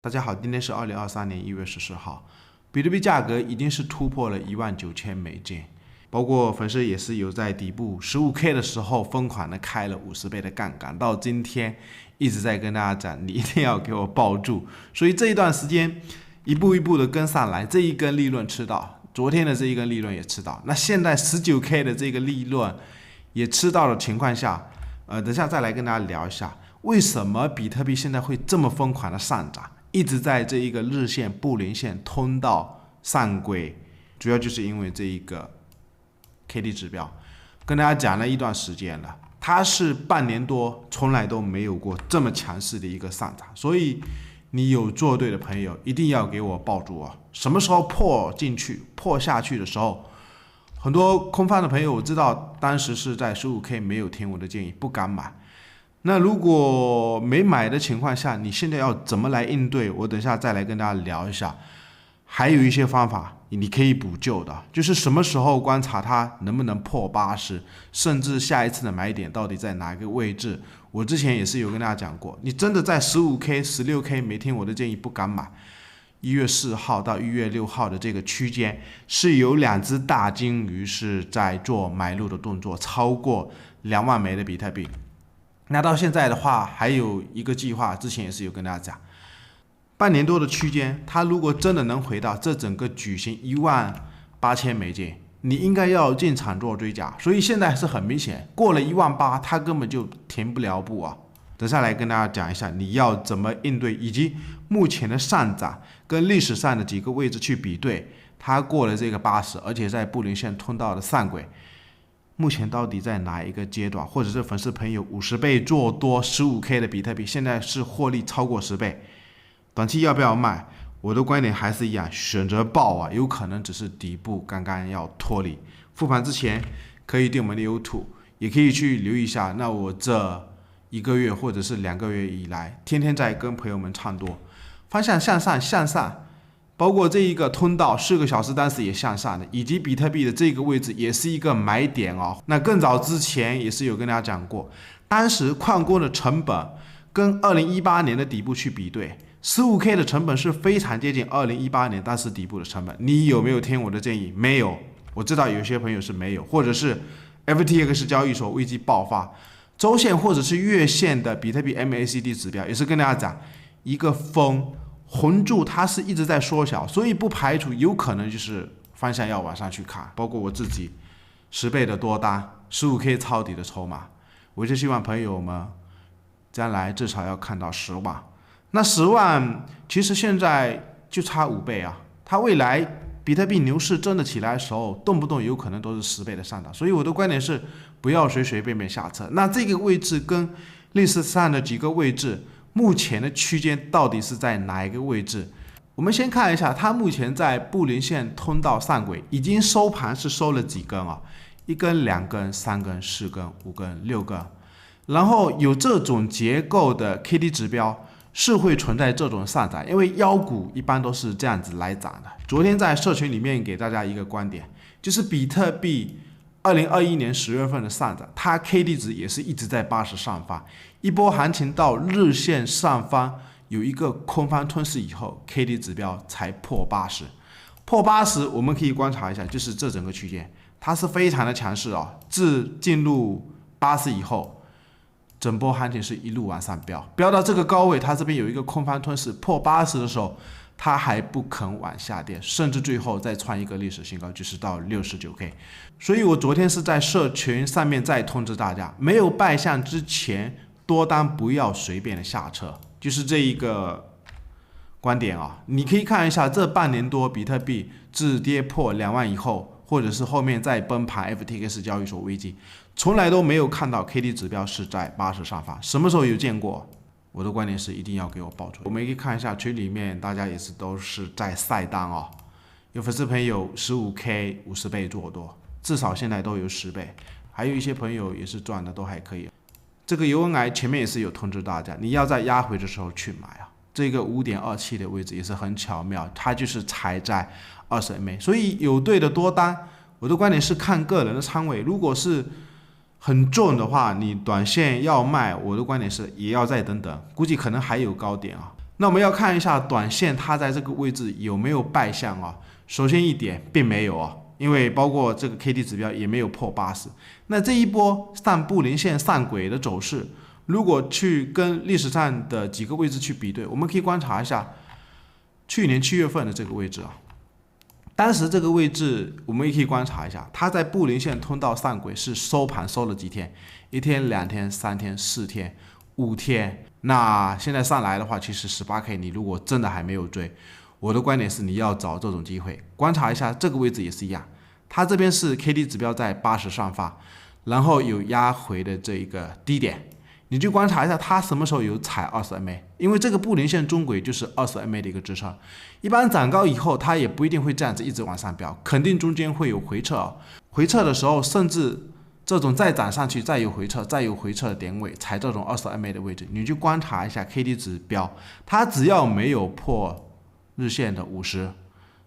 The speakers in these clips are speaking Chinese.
大家好，今天是2023年1月14号，比特币价格已经是突破了19000美金，包括粉丝也是有在底部 15K 的时候疯狂的开了50倍的杠杆，到今天一直在跟大家讲，你一定要给我抱住，所以这一段时间一步一步的跟上来，这一根利润吃到，昨天的这一根利润也吃到，那现在19K 的这个利润也吃到的情况下，等下再来跟大家聊一下，为什么比特币现在会这么疯狂的上涨？一直在这一个日线、布林线通道上轨，主要就是因为这一个 KD 指标，跟大家讲了一段时间了，它是半年多从来都没有过这么强势的一个上涨，所以你有做对的朋友一定要给我抱住哦。什么时候破进去、破下去的时候，很多空方的朋友我知道当时是在 15K 没有听我的建议，不敢买。那如果没买的情况下，你现在要怎么来应对？我等下再来跟大家聊一下。还有一些方法你可以补救的，就是什么时候观察它能不能破80，甚至下一次的买点到底在哪个位置。我之前也是有跟大家讲过，你真的在 15K、16K 没听我的建议不敢买。1月4号到1月6号的这个区间是有2只大金鱼是在做买入的动作，超过2万枚的比特币。那到现在的话，还有一个计划，之前也是有跟大家讲，半年多的区间，它如果真的能回到这整个矩形18000美金，你应该要进场做追加。所以现在是很明显，过了18000，它根本就停不了步啊。等下来跟大家讲一下，你要怎么应对，以及目前的上涨跟历史上的几个位置去比对，它过了这个80，而且在布林线通道的上轨。目前到底在哪一个阶段，或者是粉丝朋友50倍做多 15K 的比特币，现在是获利超过10倍，短期要不要卖？我的观点还是一样，选择爆啊，有可能只是底部刚刚要脱离。复盘之前可以订我们的 YouTube， 也可以去留意一下。那我这1个月或者是2个月以来，天天在跟朋友们唱多，方向向上向上。包括这一个通道4个小时当时也向上的，以及比特币的这个位置也是一个买点哦。那更早之前也是有跟大家讲过，当时矿工的成本跟2018年的底部去比对， 15K 的成本是非常接近2018年当时底部的成本。你有没有听我的建议？没有，我知道有些朋友是没有，或者是 FTX 交易所危机爆发，周线或者是月线的比特币 MACD 指标也是跟大家讲，一个风红柱它是一直在缩小，所以不排除有可能就是方向要往上去看。包括我自己10倍的多单 15K 抄底的筹码，我就希望朋友们将来至少要看到10万。那10万其实现在就差5倍啊，它未来比特币牛市真的起来的时候，动不动有可能都是10倍的上涨。所以我的观点是不要随随便便下车。那这个位置跟历史上的几个位置，目前的区间到底是在哪一个位置？我们先看一下，它目前在布林线通道上轨，已经收盘是收了几根啊？1根、2根、3根、4根、5根、6根，然后有这种结构的 KD 指标是会存在这种上涨，因为妖股一般都是这样子来涨的。昨天在社群里面给大家一个观点，就是比特币2021年10月份的上涨，它 KD 值也是一直在80上方，一波行情到日线上方有一个空方吞噬以后 ，KD 指标才破80，破80我们可以观察一下，就是这整个区间它是非常的强势哦。自进入80以后，整波行情是一路往上飙，飙到这个高位，它这边有一个空方吞噬，破80的时候，它还不肯往下跌，甚至最后再创一个历史新高，就是到69K。所以我昨天是在社群上面再通知大家，没有败相之前，多单不要随便的下车，就是这一个观点啊。你可以看一下这半年多比特币自跌破2万以后，或者是后面再崩盘 FTX 交易所危机，从来都没有看到 KD 指标是在80上方，什么时候有见过？我的观点是一定要给我抱住。我们可以看一下群里面大家也是都是在晒单哦，有粉丝朋友 15K 50倍做多，至少现在都有10倍，还有一些朋友也是赚的都还可以。这个尤恩来前面也是有通知大家，你要在压回的时候去买啊。这个 5.27 的位置也是很巧妙，它就是踩在20MA， 所以有对的多单，我的观点是看个人的仓位，如果是很重的话，你短线要卖，我的观点是也要再等等，估计可能还有高点啊。那我们要看一下短线它在这个位置有没有败相啊？首先一点并没有啊，因为包括这个 KD 指标也没有破80。那这一波上布林线上轨的走势，如果去跟历史上的几个位置去比对，我们可以观察一下去年7月份的这个位置啊。当时这个位置我们也可以观察一下，它在布林线通道上轨是收盘收了几天？1天、2天、3天、4天、5天。那现在上来的话，其实 18K 你如果真的还没有追，我的观点是你要找这种机会，观察一下这个位置也是一样，它这边是 KD 指标在80上方，然后有压回的这一个低点，你去观察一下它什么时候有踩20MA， 因为这个布林线中轨就是 20MA 的一个支撑，一般涨高以后它也不一定会这样子一直往上飙，肯定中间会有回撤，回撤的时候甚至这种再涨上去，再有回撤，再有回撤的点位，踩这种20MA 的位置，你去观察一下 KD 指标，它只要没有破日线的50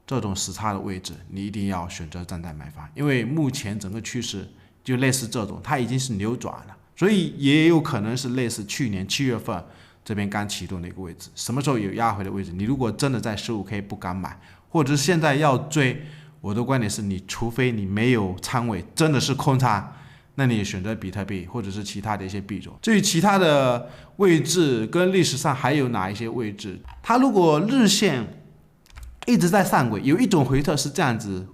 这种时差的位置，你一定要选择站在买方，因为目前整个趋势就类似这种，它已经是扭转了，所以也有可能是类似去年7月份这边刚启动的一个位置，什么时候有压回的位置，你如果真的在 15K 不敢买，或者是现在要追，我的观点是你除非你没有仓位，真的是空仓，那你选择比特币或者是其他的一些币种。至于其他的位置跟历史上还有哪一些位置，它如果日线一直在上轨，有一种回撤是这样子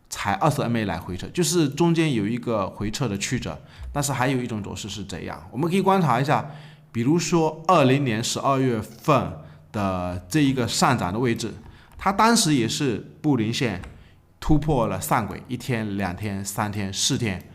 踩20MA 来回撤，就是中间有一个回撤的曲折，但是还有一种走势是这样，我们可以观察一下，比如说20年12月份的这一个上涨的位置，它当时也是布林线突破了上轨，1天、2天、3天、4天。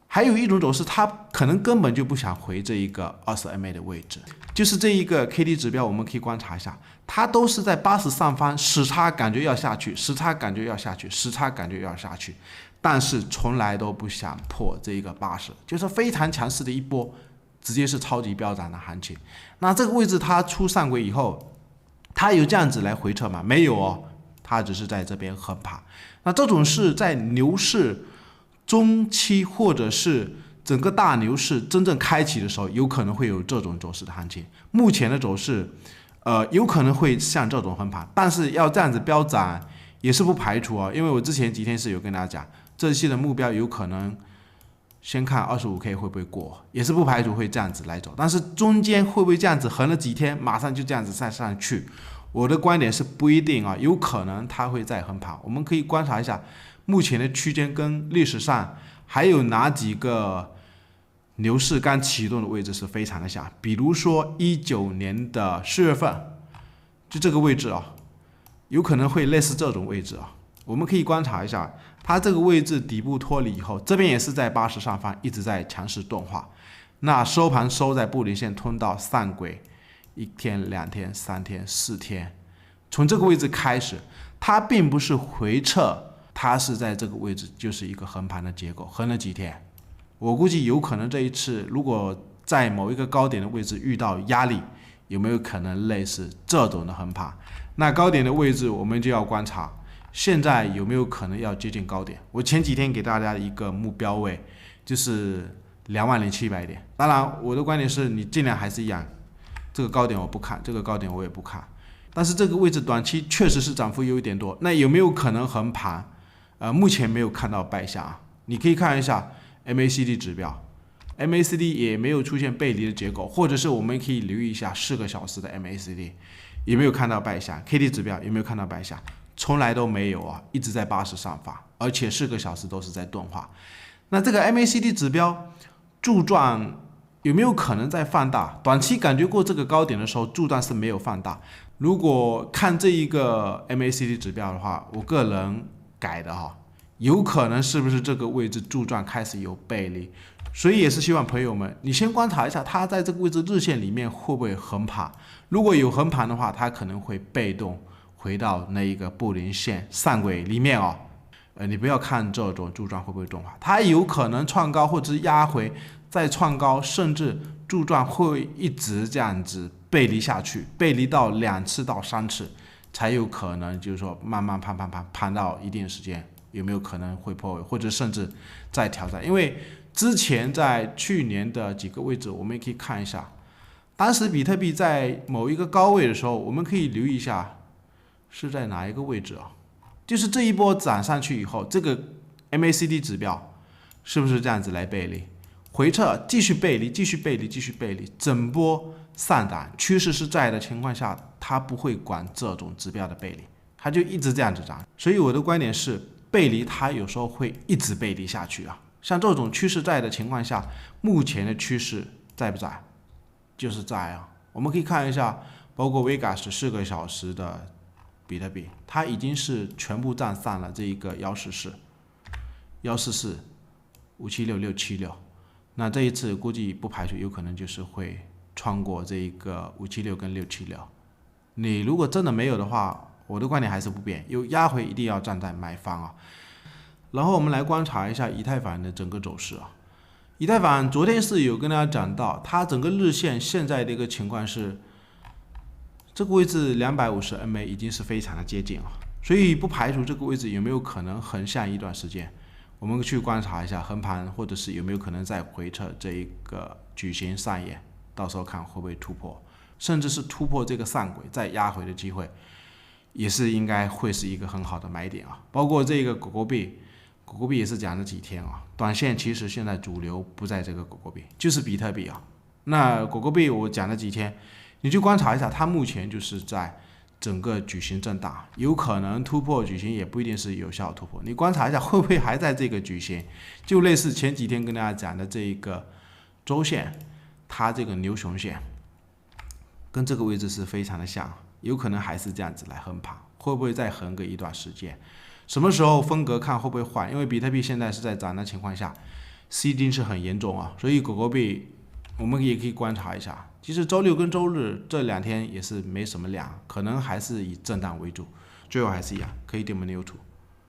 还有一种走势，它可能根本就不想回这一个20MA 的位置，就是这一个 KD 指标，我们可以观察一下，它都是在80上方，时差感觉要下去，时差感觉要下去，时差感觉要下去，但是从来都不想破这一个80，就是非常强势的一波，直接是超级飙涨的行情。那这个位置它出上轨以后，它有这样子来回撤吗？没有哦，它只是在这边横盘。那这种是在牛市中期或者是整个大牛市真正开启的时候，有可能会有这种走势的行情。目前的走势，有可能会像这种横盘，但是要这样子飙涨也是不排除哦。因为我之前几天是有跟大家讲，这期的目标有可能先看25K 会不会过，也是不排除会这样子来走。但是中间会不会这样子横了几天，马上就这样子再上去？我的观点是不一定啊，有可能它会再横盘。我们可以观察一下目前的区间跟历史上还有哪几个牛市刚启动的位置是非常的像，比如说19年的4月份，就这个位置啊，有可能会类似这种位置啊。我们可以观察一下，它这个位置底部脱离以后，这边也是在80上方一直在强势钝化，那收盘收在布林线通道上轨，1天、2天、3天、4天，从这个位置开始，它并不是回撤，它是在这个位置就是一个横盘的结构，横了几天。我估计有可能这一次如果在某一个高点的位置遇到压力，有没有可能类似这种的横盘？那高点的位置我们就要观察，现在有没有可能要接近高点？我前几天给大家的一个目标位就是20700点。当然我的观点是你尽量还是一样，这个高点我不看，这个高点我也不看，但是这个位置短期确实是涨幅有一点多，那有没有可能横盘？目前没有看到败相啊，你可以看一下 MACD 指标 ，MACD 也没有出现背离的结构，或者是我们可以留意一下4个小时的 MACD， 也没有看到败相 ，KD 指标有没有看到败相？从来都没有啊，一直在80上方，而且4个小时都是在钝化。那这个 MACD 指标柱状有没有可能再放大？短期感觉过这个高点的时候，柱状是没有放大。如果看这一个 MACD 指标的话，我个人改的哈，有可能是不是这个位置柱状开始有背离？所以也是希望朋友们，你先观察一下它在这个位置日线里面会不会横盘。如果有横盘的话，它可能会被动回到那一个布林线上轨里面哦。你不要看这种柱状会不会钝化，它有可能创高或者是压回再创高，甚至柱状会一直这样子背离下去，背离到2次到3次，才有可能就是说慢慢攀到一定时间，有没有可能会破位，或者甚至再挑战？因为之前在去年的几个位置，我们也可以看一下，当时比特币在某一个高位的时候，我们可以留意一下是在哪一个位置啊？就是这一波涨上去以后，这个 MACD 指标是不是这样子来背离？回撤继续背离，继续背离，继续背离，整波上涨趋势是在的情况下，它不会管这种指标的背离，它就一直这样子涨。所以我的观点是，背离它有时候会一直背离下去啊。像这种趋势在的情况下，目前的趋势在不在？就是在啊。我们可以看一下，包括 Vega 14个小时的比特币，它已经是全部站上了这一个144、144、576、676。那这一次估计不排除有可能就是会穿过这一个576跟676。你如果真的没有的话，我的观点还是不变，有压回一定要站在买方啊。然后我们来观察一下以太坊的整个走势啊。以太坊昨天是有跟大家讲到，它整个日线现在的一个情况是，这个位置250 MA 已经是非常的接近啊，所以不排除这个位置有没有可能横向一段时间。我们去观察一下横盘，或者是有没有可能再回撤这一个矩形上沿，到时候看会不会突破，甚至是突破这个上轨再压回的机会，也是应该会是一个很好的买点啊。包括这个狗狗币也是讲了几天啊，短线其实现在主流不在这个狗狗币，就是比特币啊。那狗狗币我讲了几天，你去观察一下，它目前就是在整个矩形震荡，有可能突破矩形，也不一定是有效突破。你观察一下，会不会还在这个矩形？就类似前几天跟大家讲的这一个周线，它这个牛熊线跟这个位置是非常的像，有可能还是这样子来横盘，会不会再横个一段时间？什么时候风格看会不会换？因为比特币现在是在涨的情况下，C 金是很严重啊，所以狗狗币我们也可以观察一下。其实周六跟周日这2天也是没什么量，可能还是以震荡为主，最后还是一样可以点我们的 YouTube。